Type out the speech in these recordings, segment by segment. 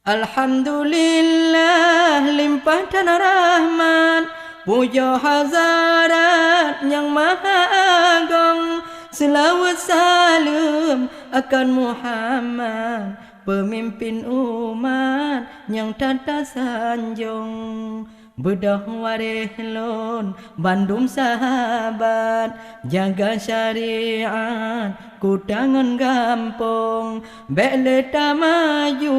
Alhamdulillah limpah dan rahmat, puja hazarat yang maha agung, selawat salam akan Muhammad, pemimpin umat yang tata sanjung. Bedah warih lon Bandung sahabat, jaga syariat ku tangan gampong, beleta maju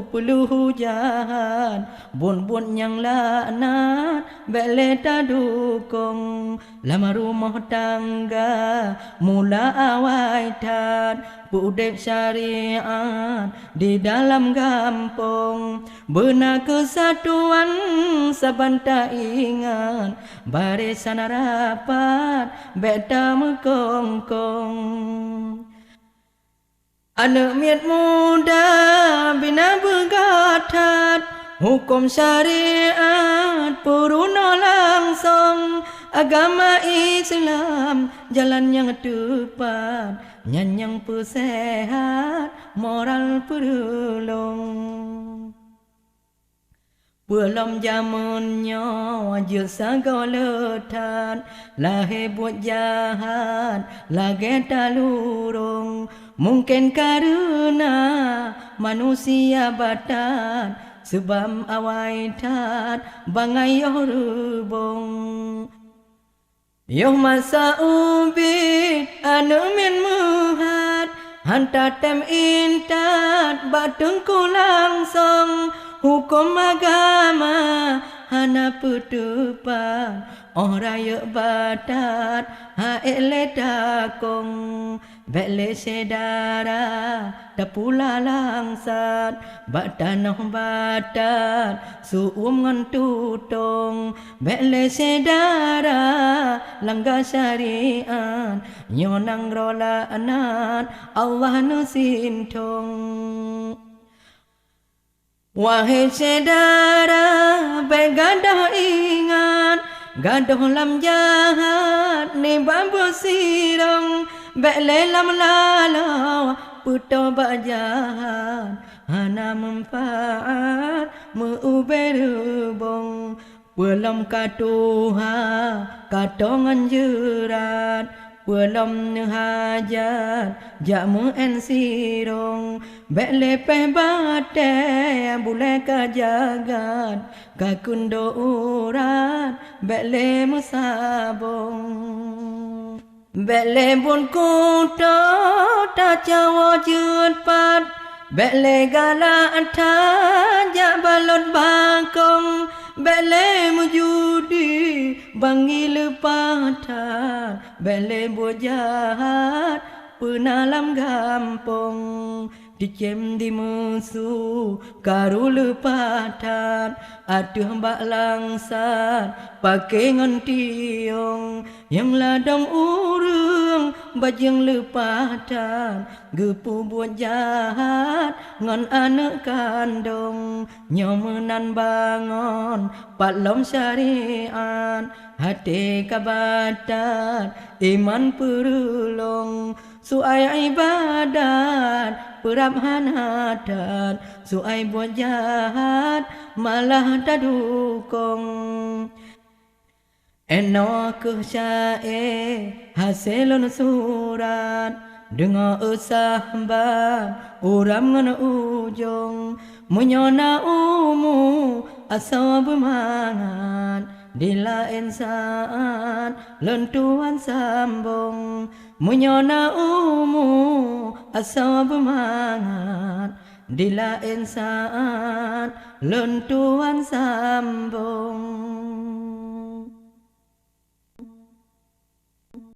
peluh jahat, bun-bun yang laknat beleta dukung. Lama rumah tangga mula awaitan, budek syariat di dalam kampung. Benar kesatuan saban tak ingat, barisan rapat beta mekongkong. Anak miat muda bina begatat, hukum syariat puruna langsung. Agama Islam jalan yang tepat, nyanyang pesehat moral perulung. Belum zamannya wajib sagaletan, lahir buat jahat lagi tak lurung. Mungkin karena manusia batat, sebab awaitat bangai rubung. Yoh masa ubit anu min muhat, hantar tem intat batungku langsung. Hukum agama hana petupat, oh raya batat haele takong. Bele sedara tak pula langsat, bak tanah batat suum ngan tutong. Bele sedara langgar syariat, nyonang rola anat Allah nu sintong. Wahai saudara, begadah ingat, gadah lam jahat ni babu sirong, belam lalau puto bajahat, hana manfaat meuberubong. Belum katuha katongan jerat, belum hajat jamu ensirong. Belepeh bate bule kajagat, kakundo urat bele musabong. Bele bun kuto ta cawa jutpat, bele gala atajak balot bakong. Bele mujudi bangi lepatan, bele bojahat penalam gampong. Dicem di musuh karu lepatan, aduh mbak langsat pakai ngantiong. Yang ladang urung bajeng lepatan, gepu buat jahat ngan anak kandung. Nyomenan bangon patlom syariat, hati kabatat iman perulung. Suai ibadat perabhan hadat, suai buat jahat malah tak dukung. Enok ke syair hasilun surat, dengar sahabat uram ngan ujung. Menyona umu asal bermangat, di lain saat lentuan sambung. Menyona umu asal bermangat, di lain saat lentuan sambung.